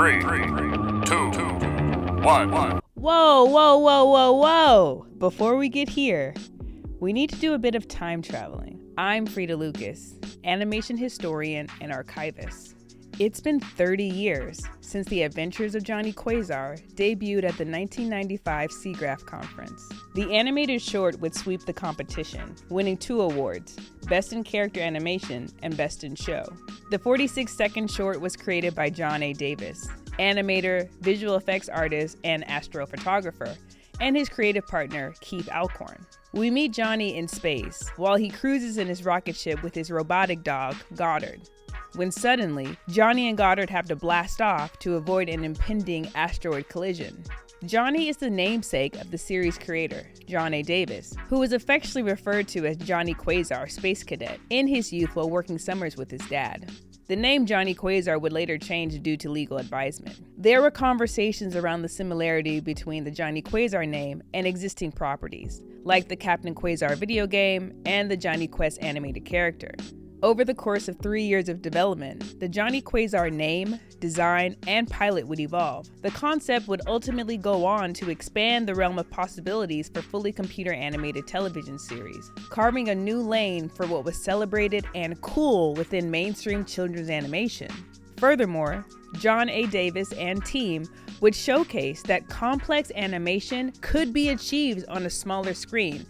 3, 2, 1. Whoa. Before we get here, we need to do a bit of time traveling. I'm Fredia Lucas, animation historian and archivist. It's been 30 years since The Adventures of Johnny Quasar debuted at the 1995 SIGGRAPH conference. The animated short would sweep the competition, winning 2 awards, Best in Character Animation and Best in Show. The 46-second short was created by John A. Davis, animator, visual effects artist, and astrophotographer, and his creative partner, Keith Alcorn. We meet Johnny in space while he cruises in his rocket ship with his robotic dog, Goddard, when suddenly, Johnny and Goddard have to blast off to avoid an impending asteroid collision. Johnny is the namesake of the series creator, John A. Davis, who is affectionately referred to as Johnny Quasar, Space Cadet, in his youth while working summers with his dad. The name Johnny Quasar would later change due to legal advisement. There were conversations around the similarity between the Johnny Quasar name and existing properties, like the Captain Quasar video game and the Johnny Quest animated character. Over the course of 3 years of development, the Johnny Quasar name, design, and pilot would evolve. The concept would ultimately go on to expand the realm of possibilities for fully computer animated television series, carving a new lane for what was celebrated and cool within mainstream children's animation. Furthermore, John A. Davis and team would showcase that complex animation could be achieved on a smaller screen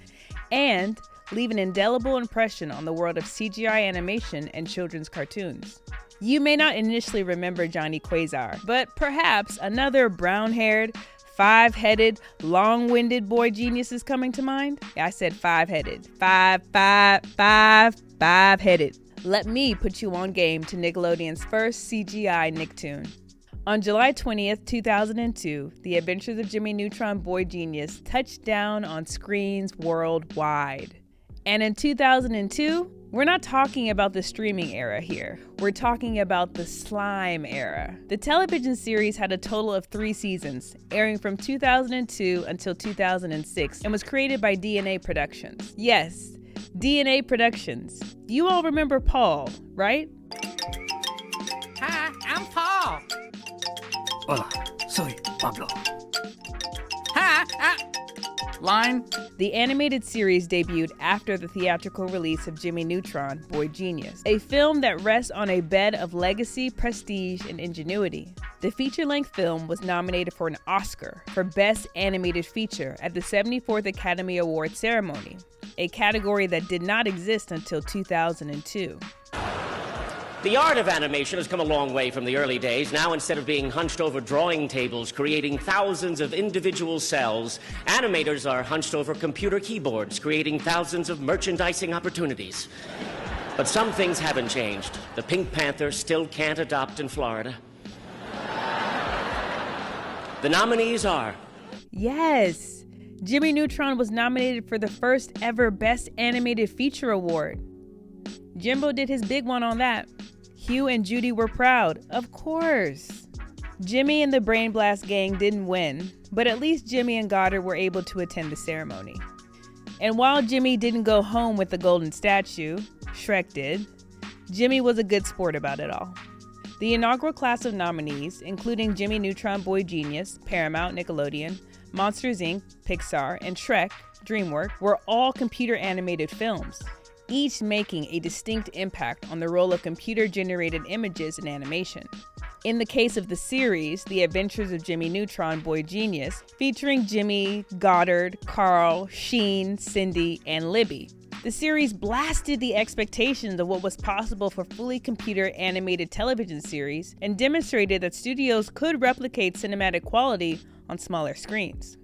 and leave an indelible impression on the world of CGI animation and children's cartoons. You may not initially remember Johnny Quasar, but perhaps another brown-haired, 5-headed, long-winded boy genius is coming to mind. I said 5-headed. 5-headed. Let me put you on game to Nickelodeon's first CGI Nicktoon. On July 20th, 2002, The Adventures of Jimmy Neutron Boy Genius touched down on screens worldwide. And in 2002, we're not talking about the streaming era here. We're talking about the slime era. The television series had a total of 3 seasons, airing from 2002 until 2006, and was created by DNA Productions. Yes, DNA Productions. You all remember Paul, right? Hi, I'm Paul. Hola, soy Pablo. Hi, Line. The animated series debuted after the theatrical release of Jimmy Neutron, Boy Genius, a film that rests on a bed of legacy, prestige, and ingenuity. The feature-length film was nominated for an Oscar for Best Animated Feature at the 74th Academy Awards ceremony, a category that did not exist until 2002. The art of animation has come a long way from the early days. Now, instead of being hunched over drawing tables, creating thousands of individual cells, animators are hunched over computer keyboards, creating thousands of merchandising opportunities. But some things haven't changed. The Pink Panther still can't adopt in Florida. The nominees are... Yes! Jimmy Neutron was nominated for the first ever Best Animated Feature Award. Jimbo did his big one on that. Hugh and Judy were proud, of course. Jimmy and the Brain Blast gang didn't win, but at least Jimmy and Goddard were able to attend the ceremony. And while Jimmy didn't go home with the golden statue, Shrek did, Jimmy was a good sport about it all. The inaugural class of nominees, including Jimmy Neutron Boy Genius, Paramount, Nickelodeon, Monsters Inc., Pixar, and Shrek, DreamWorks, were all computer animated films, each making a distinct impact on the role of computer-generated images in animation. In the case of the series, The Adventures of Jimmy Neutron Boy Genius, featuring Jimmy, Goddard, Carl, Sheen, Cindy, and Libby, the series blasted the expectations of what was possible for fully computer-animated television series and demonstrated that studios could replicate cinematic quality on smaller screens.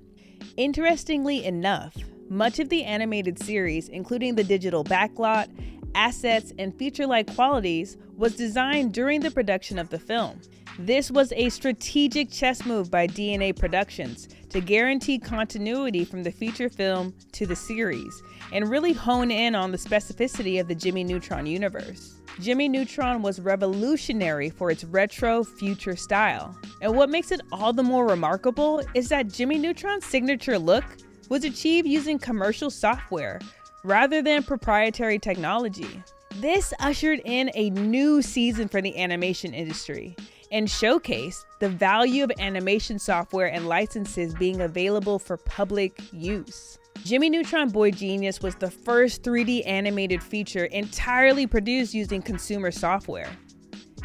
Interestingly enough, much of the animated series, including the digital backlot, assets, and feature-like qualities, was designed during the production of the film. This was a strategic chess move by DNA Productions to guarantee continuity from the feature film to the series, and really hone in on the specificity of the Jimmy Neutron universe. Jimmy Neutron was revolutionary for its retro future style. And what makes it all the more remarkable is that Jimmy Neutron's signature look was achieved using commercial software rather than proprietary technology. This ushered in a new season for the animation industry and showcased the value of animation software and licenses being available for public use. Jimmy Neutron Boy Genius was the first 3D animated feature entirely produced using consumer software.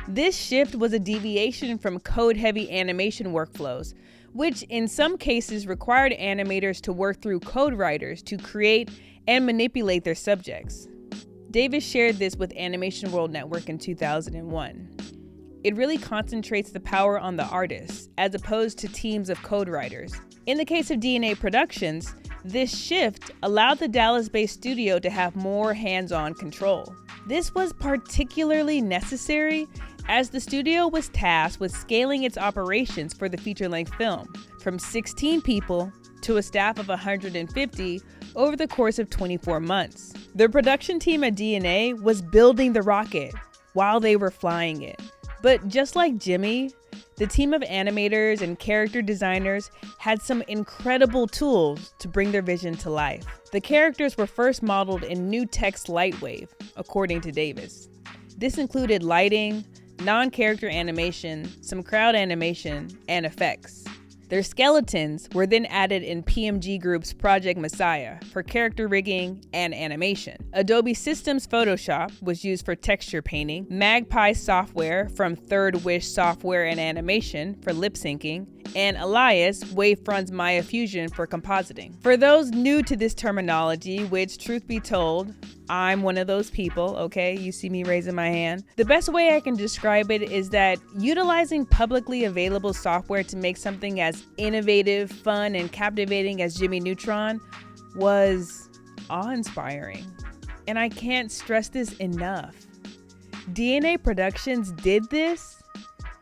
This shift was a deviation from code-heavy animation workflows, which in some cases required animators to work through code writers to create and manipulate their subjects. Davis shared this with Animation World Network in 2001. It really concentrates the power on the artists, as opposed to teams of code writers. In the case of DNA Productions, this shift allowed the Dallas-based studio to have more hands-on control. This was particularly necessary as the studio was tasked with scaling its operations for the feature-length film from 16 people to a staff of 150 over the course of 24 months. The production team at DNA was building the rocket while they were flying it. But just like Jimmy, the team of animators and character designers had some incredible tools to bring their vision to life. The characters were first modeled in New Text Lightwave, according to Davis. This included lighting, non-character animation, some crowd animation, and effects. Their skeletons were then added in PMG Group's Project Messiah for character rigging and animation. Adobe Systems Photoshop was used for texture painting, Magpie software from Third Wish Software and Animation for lip syncing, and Elias Wavefront's Maya Fusion for compositing. For those new to this terminology, which truth be told, I'm one of those people, okay? You see me raising my hand. The best way I can describe it is that utilizing publicly available software to make something as innovative, fun, and captivating as Jimmy Neutron was awe-inspiring. And I can't stress this enough. DNA Productions did this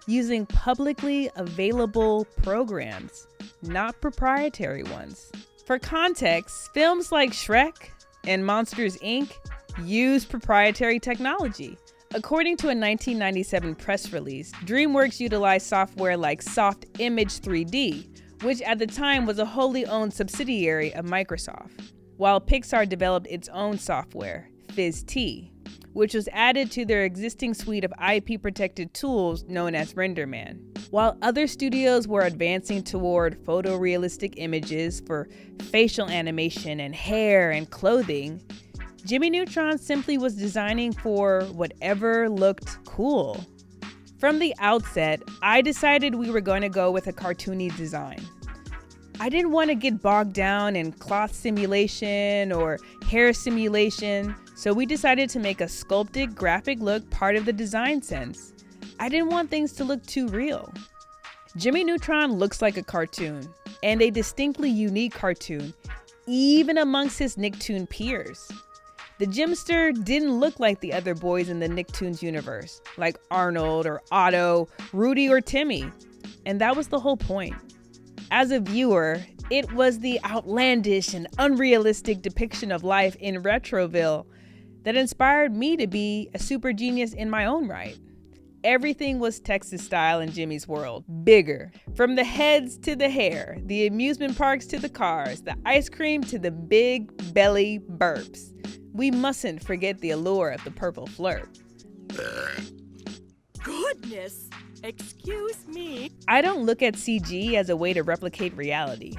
using publicly available programs, not proprietary ones. For context, films like Shrek and Monsters, Inc. use proprietary technology. According to a 1997 press release, DreamWorks utilized software like Soft Image 3D, which at the time was a wholly owned subsidiary of Microsoft, while Pixar developed its own software, Phys-T, which was added to their existing suite of IP-protected tools known as RenderMan. While other studios were advancing toward photorealistic images for facial animation and hair and clothing, Jimmy Neutron simply was designing for whatever looked cool. From the outset, I decided we were going to go with a cartoony design. I didn't want to get bogged down in cloth simulation or hair simulation, so we decided to make a sculpted graphic look part of the design sense. I didn't want things to look too real. Jimmy Neutron looks like a cartoon, and a distinctly unique cartoon, even amongst his Nicktoon peers. The Jimster didn't look like the other boys in the Nicktoons universe, like Arnold or Otto, Rudy or Timmy, and that was the whole point. As a viewer, it was the outlandish and unrealistic depiction of life in Retroville that inspired me to be a super genius in my own right. Everything was Texas style in Jimmy's world, bigger. From the heads to the hair, the amusement parks to the cars, the ice cream to the big belly burps. We mustn't forget the allure of the purple flirt. Goodness! Excuse me. I don't look at CG as a way to replicate reality.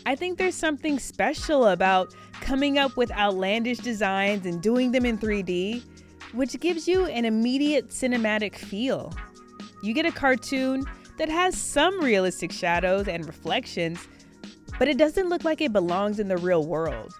I think there's something special about coming up with outlandish designs and doing them in 3D, which gives you an immediate cinematic feel. You get a cartoon that has some realistic shadows and reflections, but it doesn't look like it belongs in the real world.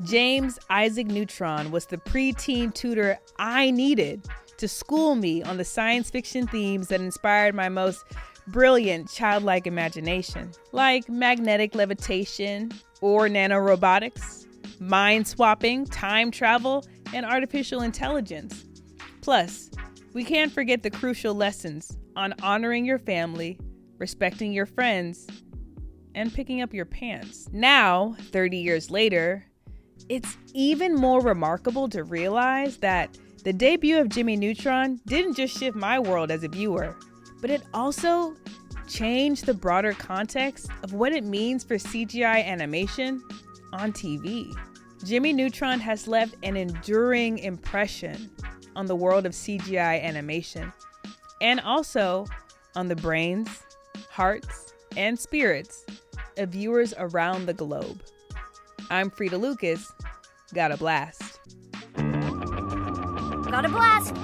James Issac Neutron was the preteen tutor I needed to school me on the science fiction themes that inspired my most brilliant childlike imagination, like magnetic levitation or nanorobotics, mind swapping, time travel, and artificial intelligence. Plus, we can't forget the crucial lessons on honoring your family, respecting your friends, and picking up your pants. Now, 30 years later, it's even more remarkable to realize that the debut of Jimmy Neutron didn't just shift my world as a viewer, but it also changed the broader context of what it means for CGI animation on TV. Jimmy Neutron has left an enduring impression on the world of CGI animation, and also on the brains, hearts, and spirits of viewers around the globe. I'm Frida Lucas. Got a blast. Got a blast.